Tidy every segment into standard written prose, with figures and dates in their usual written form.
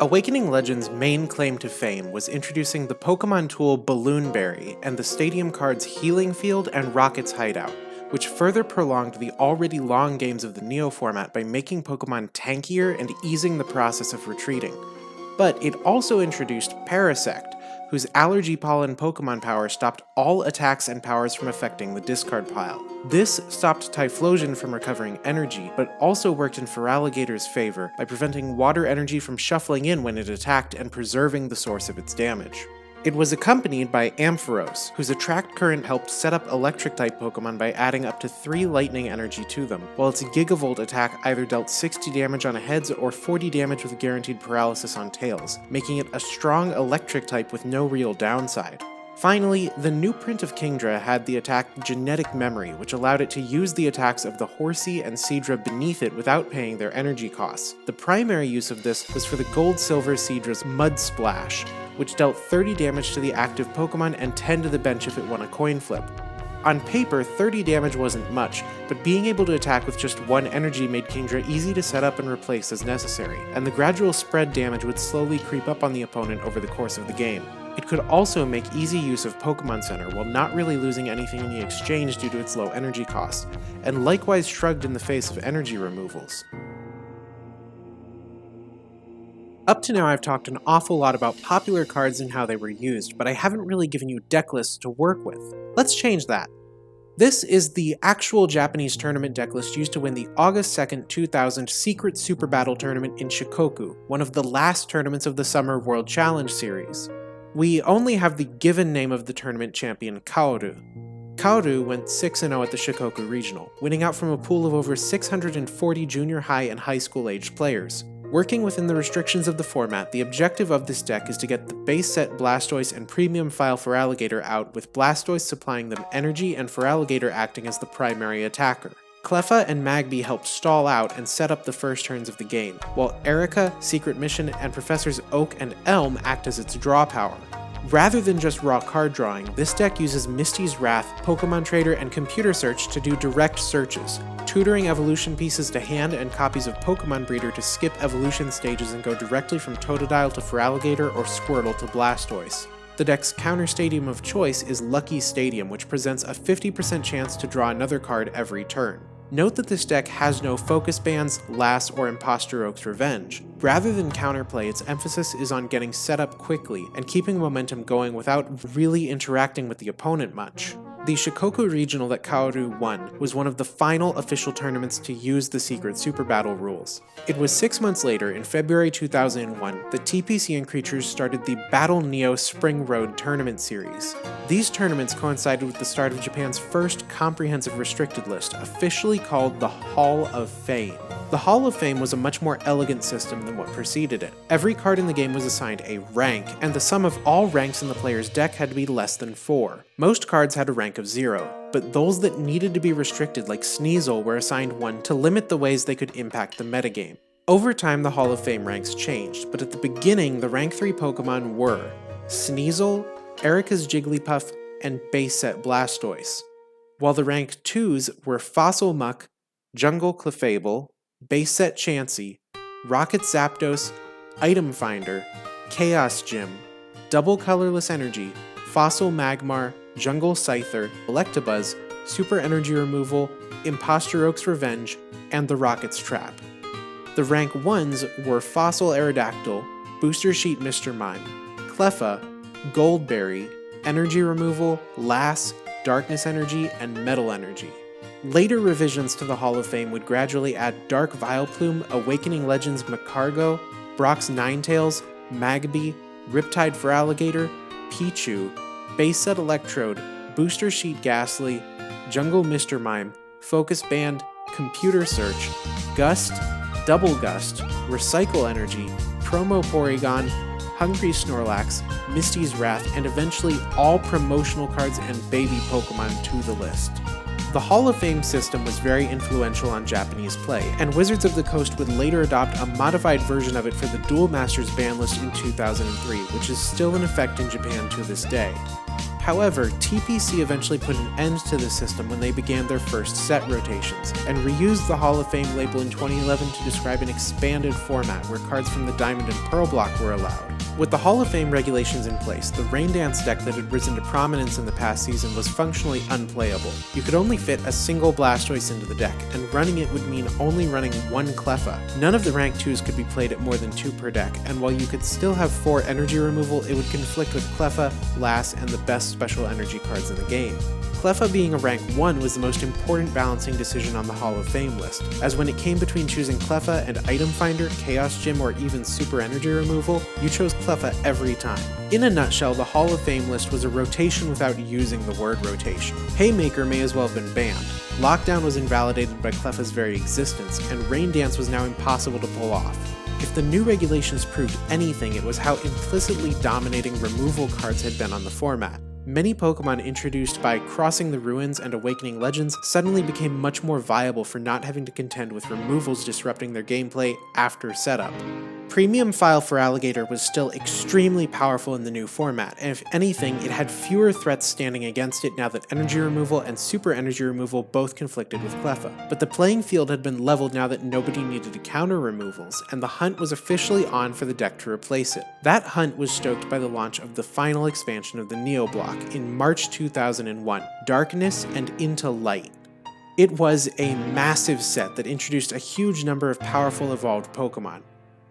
Awakening Legends' main claim to fame was introducing the Pokemon tool Balloonberry and the Stadium cards Healing Field and Rocket's Hideout, which further prolonged the already long games of the Neo format by making Pokemon tankier and easing the process of retreating. But it also introduced Parasect, whose allergy pollen Pokemon power stopped all attacks and powers from affecting the discard pile. This stopped Typhlosion from recovering energy, but also worked in Feraligator's favor by preventing water energy from shuffling in when it attacked and preserving the source of its damage. It was accompanied by Ampharos, whose Attract Current helped set up Electric-type Pokemon by adding up to 3 lightning energy to them, while its Gigavolt attack either dealt 60 damage on heads or 40 damage with guaranteed paralysis on tails, making it a strong electric type with no real downside. Finally, the new print of Kingdra had the attack Genetic Memory, which allowed it to use the attacks of the Horsea and Seadra beneath it without paying their energy costs. The primary use of this was for the Gold-Silver Seadra's Mud Splash, which dealt 30 damage to the active Pokemon and 10 to the bench if it won a coin flip. On paper, 30 damage wasn't much, but being able to attack with just 1 energy made Kingdra easy to set up and replace as necessary, and the gradual spread damage would slowly creep up on the opponent over the course of the game. It could also make easy use of Pokemon Center while not really losing anything in the exchange due to its low energy cost, and likewise shrugged in the face of energy removals. Up to now I've talked an awful lot about popular cards and how they were used, but I haven't really given you deck lists to work with. Let's change that. This is the actual Japanese tournament deck list used to win the August 2nd, 2000 Secret Super Battle Tournament in Shikoku, one of the last tournaments of the Summer World Challenge Series. We only have the given name of the tournament champion, Kaoru. Kaoru went 6-0 at the Shikoku Regional, winning out from a pool of over 640 junior high and high school aged players. Working within the restrictions of the format, the objective of this deck is to get the base set Blastoise and premium file Feraligator out, with Blastoise supplying them energy and Feraligator acting as the primary attacker. Cleffa and Magby help stall out and set up the first turns of the game, while Erica, Secret Mission, and Professors Oak and Elm act as its draw power. Rather than just raw card drawing, this deck uses Misty's Wrath, Pokemon Trader, and Computer Search to do direct searches, tutoring evolution pieces to hand and copies of Pokemon Breeder to skip evolution stages and go directly from Totodile to Feraligator or Squirtle to Blastoise. The deck's counter stadium of choice is Lucky Stadium, which presents a 50% chance to draw another card every turn. Note that this deck has no Focus Bands, Lass, or Imposter Oak's Revenge. Rather than counterplay, its emphasis is on getting set up quickly and keeping momentum going without really interacting with the opponent much. The Shikoku Regional that Kaoru won was one of the final official tournaments to use the Secret Super Battle rules. It was 6 months later, in February 2001, that TPC and Creatures started the Battle Neo Spring Road Tournament Series. These tournaments coincided with the start of Japan's first comprehensive restricted list, officially called the Hall of Fame. The Hall of Fame was a much more elegant system than what preceded it. Every card in the game was assigned a rank, and the sum of all ranks in the player's deck had to be less than 4. Most cards had a rank of 0, but those that needed to be restricted, like Sneasel, were assigned 1 to limit the ways they could impact the metagame. Over time, the Hall of Fame ranks changed, but at the beginning, the rank 3 Pokemon were Sneasel, Erica's Jigglypuff, and base set Blastoise, while the rank 2s were Fossil Muck, Jungle Clefable, base set Chansey, Rocket Zapdos, Item Finder, Chaos Gym, Double Colorless Energy, Fossil Magmar, Jungle Scyther, Electabuzz, Super Energy Removal, Imposter Oak's Revenge, and the Rocket's Trap. The rank 1s were Fossil Aerodactyl, Booster Sheet Mr. Mime, Cleffa, Goldberry, Energy Removal, Lass, Darkness Energy, and Metal Energy. Later revisions to the Hall of Fame would gradually add Dark Vileplume, Awakening Legends Macargo, Brock's Ninetales, Magby, Riptide Feraligator, Pichu, Base Set Electrode, Booster Sheet Ghastly, Jungle Mr. Mime, Focus Band, Computer Search, Gust, Double Gust, Recycle Energy, Promo Porygon, Hungry Snorlax, Misty's Wrath, and eventually all promotional cards and baby Pokemon to the list. The Hall of Fame system was very influential on Japanese play, and Wizards of the Coast would later adopt a modified version of it for the Duel Masters Banlist in 2003, which is still in effect in Japan to this day. However, TPC eventually put an end to the system when they began their first set rotations, and reused the Hall of Fame label in 2011 to describe an expanded format where cards from the Diamond and Pearl block were allowed. With the Hall of Fame regulations in place, the Rain Dance deck that had risen to prominence in the past season was functionally unplayable. You could only fit a single Blastoise into the deck, and running it would mean only running one Cleffa. None of the rank 2s could be played at more than 2 per deck, and while you could still have 4 energy removal, it would conflict with Cleffa, Lass, and the best special energy cards in the game. Cleffa being a rank 1 was the most important balancing decision on the Hall of Fame list, as when it came between choosing Cleffa and Item Finder, Chaos Gym, or even Super Energy Removal, you chose Cleffa every time. In a nutshell, the Hall of Fame list was a rotation without using the word rotation. Haymaker may as well have been banned. Lockdown was invalidated by Cleffa's very existence, and Rain Dance was now impossible to pull off. If the new regulations proved anything, it was how implicitly dominating removal cards had been on the format. Many Pokemon introduced by Crossing the Ruins and Awakening Legends suddenly became much more viable for not having to contend with removals disrupting their gameplay after setup. Premium File for Alligator was still extremely powerful in the new format, and if anything, it had fewer threats standing against it now that Energy Removal and Super Energy Removal both conflicted with Cleffa. But the playing field had been leveled now that nobody needed to counter removals, and the hunt was officially on for the deck to replace it. That hunt was stoked by the launch of the final expansion of the Neo block in March 2001, Darkness and Into Light. It was a massive set that introduced a huge number of powerful evolved Pokemon.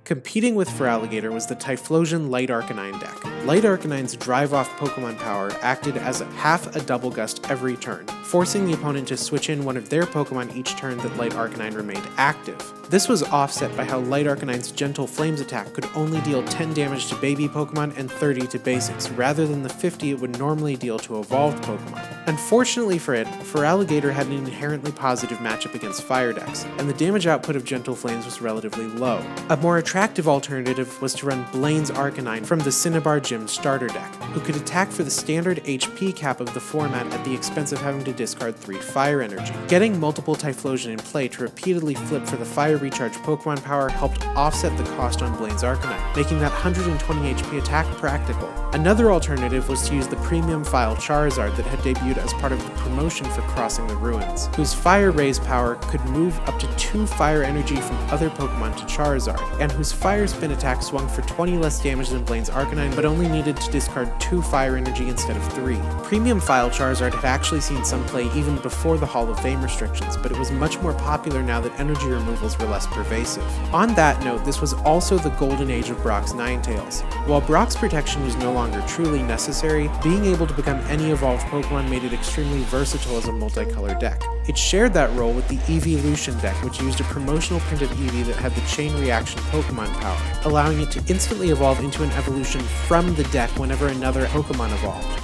Competing with Feraligatr was the Typhlosion Light Arcanine deck. Light Arcanine's drive-off Pokemon power acted as half a Double Gust every turn, forcing the opponent to switch in one of their Pokemon each turn that Light Arcanine remained active. This was offset by how Light Arcanine's Gentle Flames attack could only deal 10 damage to baby Pokemon and 30 to basics, rather than the 50 it would normally deal to evolved Pokemon. Unfortunately for it, Feraligatr had an inherently positive matchup against fire decks, and the damage output of Gentle Flames was relatively low. A more attractive alternative was to run Blaine's Arcanine from the Cinnabar Gym starter deck, who could attack for the standard HP cap of the format at the expense of having to discard 3 fire energy. Getting multiple Typhlosion in play to repeatedly flip for the fire recharge Pokemon power helped offset the cost on Blaine's Arcanine, making that 120 HP attack practical. Another alternative was to use the premium file Charizard that had debuted as part of the promotion for Crossing the Ruins, whose Fire Raise power could move up to 2 fire energy from other Pokemon to Charizard, and whose Fire Spin attack swung for 20 less damage than Blaine's Arcanine but only needed to discard 2 fire energy instead of 3. Premium file Charizard had actually seen some play even before the Hall of Fame restrictions, but it was much more popular now that energy removals were less pervasive. On that note, this was also the golden age of Brock's Ninetales. While Brock's protection was no longer truly necessary, being able to become any evolved Pokemon made it extremely versatile as a multicolor deck. It shared that role with the Eeveelution deck, which used a promotional print of Eevee that had the chain reaction Pokemon power, allowing it to instantly evolve into an evolution from the deck whenever another Pokemon evolved.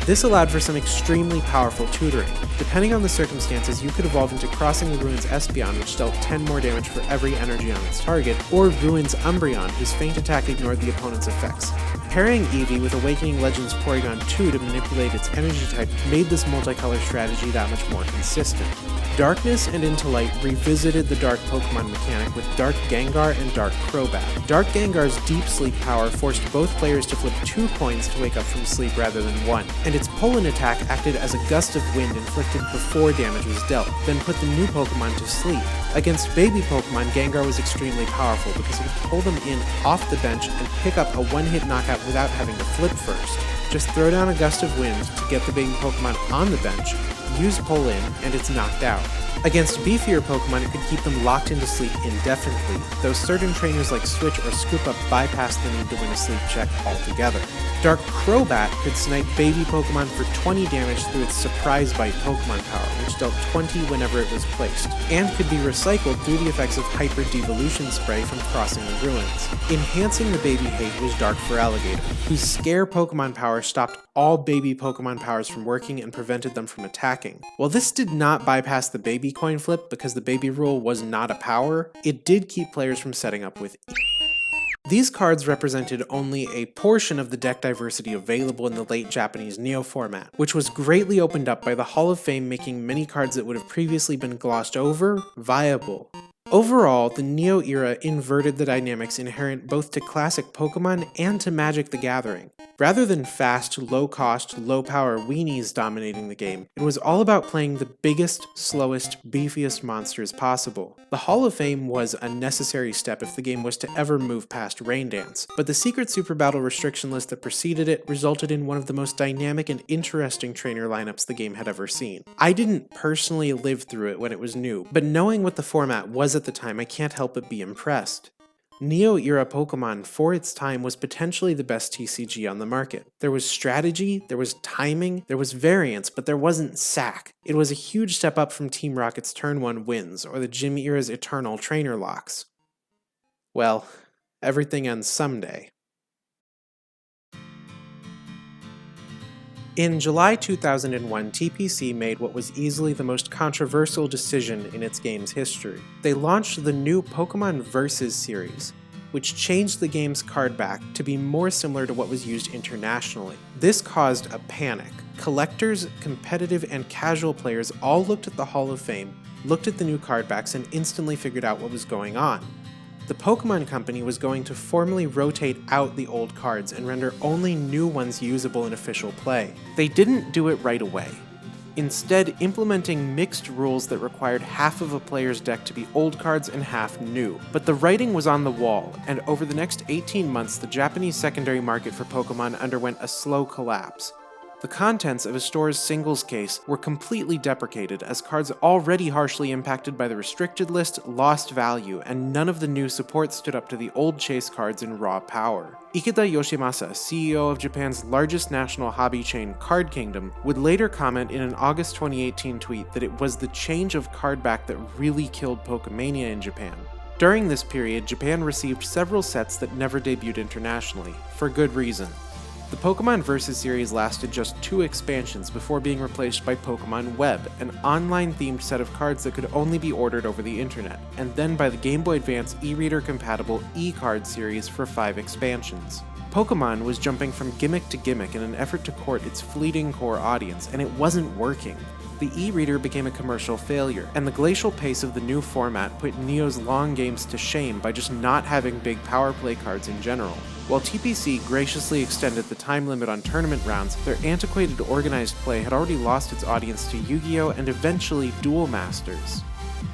This allowed for some extremely powerful tutoring. Depending on the circumstances, you could evolve into Crossing the Ruins Espeon, which dealt 10 more damage for every energy on its target, or Ruins Umbreon, whose feint attack ignored the opponent's effects. Pairing Eevee with Awakening Legends Porygon 2 to manipulate its energy type made this multicolor strategy that much more consistent. Darkness and Into Light revisited the Dark Pokemon mechanic with Dark Gengar and Dark Crobat. Dark Gengar's Deep Sleep power forced both players to flip 2 coins to wake up from sleep rather than 1, and its Pollen attack acted as a gust of wind inflicted before damage was dealt, then put the new Pokemon to sleep. Against baby Pokemon, Gengar was extremely powerful because it could pull them in off the bench and pick up a one-hit knockout without having to flip first. Just throw down a gust of wind to get the baby Pokemon on the bench, use Pull In, and it's knocked out. Against beefier Pokemon, it could keep them locked into sleep indefinitely, though certain trainers like Switch or Scoop Up bypass the need to win a sleep check altogether. Dark Crobat could snipe baby Pokemon for 20 damage through its Surprise Bite Pokemon power, which dealt 20 whenever it was placed, and could be recycled through the effects of Hyper Devolution Spray from Crossing the Ruins. Enhancing the baby hate was Dark Feraligatr, whose Scare Pokemon power stopped all baby Pokemon powers from working and prevented them from attacking. While this did not bypass the baby coin flip because the baby rule was not a power, it did keep players from setting up with These cards represented only a portion of the deck diversity available in the late Japanese Neo format, which was greatly opened up by the Hall of Fame making many cards that would have previously been glossed over viable. Overall, the Neo era inverted the dynamics inherent both to classic Pokemon and to Magic the Gathering. Rather than fast, low-cost, low-power weenies dominating the game, it was all about playing the biggest, slowest, beefiest monsters possible. The Hall of Fame was a necessary step if the game was to ever move past Rain Dance, but the secret Super Battle restriction list that preceded it resulted in one of the most dynamic and interesting trainer lineups the game had ever seen. I didn't personally live through it when it was new, but knowing what the format was at the time, I can't help but be impressed. Neo-era Pokemon, for its time, was potentially the best TCG on the market. There was strategy, there was timing, there was variance, but there wasn't sack. It was a huge step up from Team Rocket's Turn 1 wins, or the Gym era's eternal trainer locks. Well, everything ends someday. In July 2001, TPC made what was easily the most controversial decision in its game's history. They launched the new Pokémon Versus series, which changed the game's card back to be more similar to what was used internationally. This caused a panic. Collectors, competitive, and casual players all looked at the Hall of Fame, looked at the new card backs, and instantly figured out what was going on. The Pokémon Company was going to formally rotate out the old cards and render only new ones usable in official play. They didn't do it right away, instead implementing mixed rules that required half of a player's deck to be old cards and half new. But the writing was on the wall, and over the next 18 months the Japanese secondary market for Pokémon underwent a slow collapse. The contents of a store's singles case were completely deprecated, as cards already harshly impacted by the restricted list lost value, and none of the new support stood up to the old chase cards in raw power. Ikeda Yoshimasa, CEO of Japan's largest national hobby chain, Card Kingdom, would later comment in an August 2018 tweet that it was the change of card back that really killed Pokémania in Japan. During this period, Japan received several sets that never debuted internationally, for good reason. The Pokémon Versus series lasted just 2 expansions before being replaced by Pokémon Web, an online-themed set of cards that could only be ordered over the internet, and then by the Game Boy Advance e-reader compatible e-card series for 5 expansions. Pokémon was jumping from gimmick to gimmick in an effort to court its fleeting core audience, and it wasn't working. The e-reader became a commercial failure, and the glacial pace of the new format put Neo's long games to shame by just not having big power play cards in general. While TPC graciously extended the time limit on tournament rounds, their antiquated organized play had already lost its audience to Yu-Gi-Oh! And eventually Duel Masters.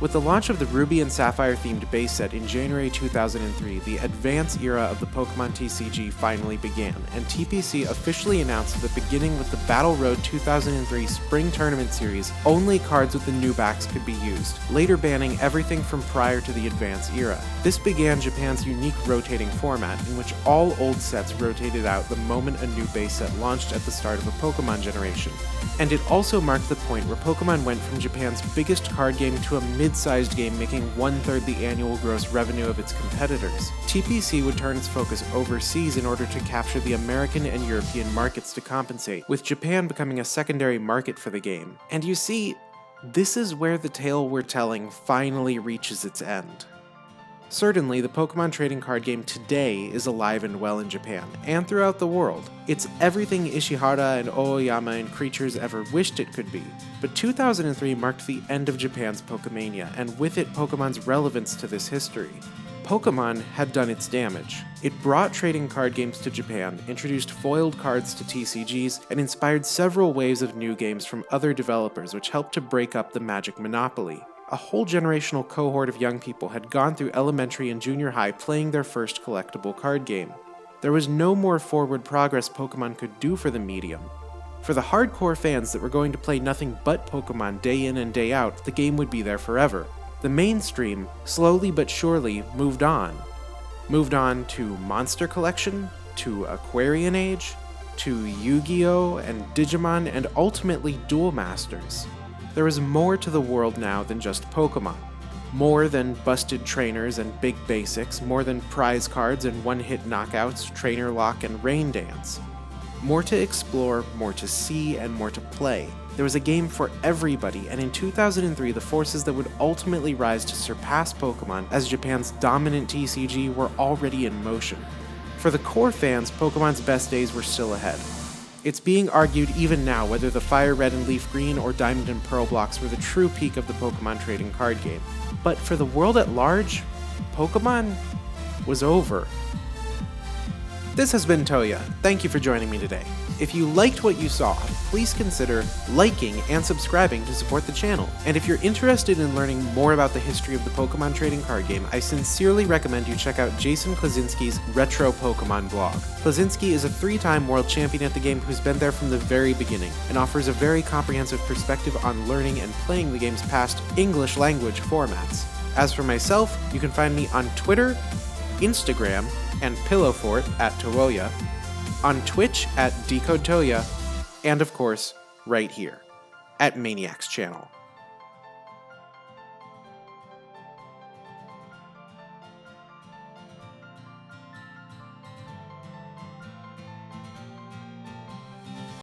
With the launch of the Ruby and Sapphire themed base set in January 2003, the Advance era of the Pokémon TCG finally began, and TPC officially announced that beginning with the Battle Road 2003 Spring Tournament Series, only cards with the new backs could be used, later banning everything from prior to the Advance era. This began Japan's unique rotating format, in which all old sets rotated out the moment a new base set launched at the start of a Pokémon generation. And it also marked the point where Pokémon went from Japan's biggest card game to a mid-sized game making 1/3 the annual gross revenue of its competitors. TPC would turn its focus overseas in order to capture the American and European markets to compensate, with Japan becoming a secondary market for the game. And you see, this is where the tale we're telling finally reaches its end. Certainly, the Pokemon trading card game today is alive and well in Japan, and throughout the world. It's everything Ishihara and Aoyama and creatures ever wished it could be. But 2003 marked the end of Japan's Pokémania, and with it Pokemon's relevance to this history. Pokemon had done its damage. It brought trading card games to Japan, introduced foiled cards to TCGs, and inspired several waves of new games from other developers, which helped to break up the Magic monopoly. A whole generational cohort of young people had gone through elementary and junior high playing their first collectible card game. There was no more forward progress Pokemon could do for the medium. For the hardcore fans that were going to play nothing but Pokemon day in and day out, the game would be there forever. The mainstream, slowly but surely, moved on. Moved on to Monster Collection, to Aquarian Age, to Yu-Gi-Oh! And Digimon, and ultimately Duel Masters. There is more to the world now than just Pokemon. More than busted trainers and big basics, more than prize cards and one-hit knockouts, trainer lock, and rain dance. More to explore, more to see, and more to play. There was a game for everybody, and in 2003 the forces that would ultimately rise to surpass Pokemon as Japan's dominant TCG were already in motion. For the core fans, Pokemon's best days were still ahead. It's being argued even now whether the Fire Red and Leaf Green or Diamond and Pearl blocks were the true peak of the Pokemon trading card game. But for the world at large, Pokemon was over. This has been Toya. Thank you for joining me today. If you liked what you saw, please consider liking and subscribing to support the channel. And if you're interested in learning more about the history of the Pokemon trading card game, I sincerely recommend you check out Jason Klasinski's Retro Pokemon blog. Klasinski is a 3-time world champion at the game who's been there from the very beginning, and offers a very comprehensive perspective on learning and playing the game's past English language formats. As for myself, you can find me on Twitter, Instagram, and Pillowfort at Towoya, on Twitch at DecodeToya, and of course, right here, at Maniac's channel.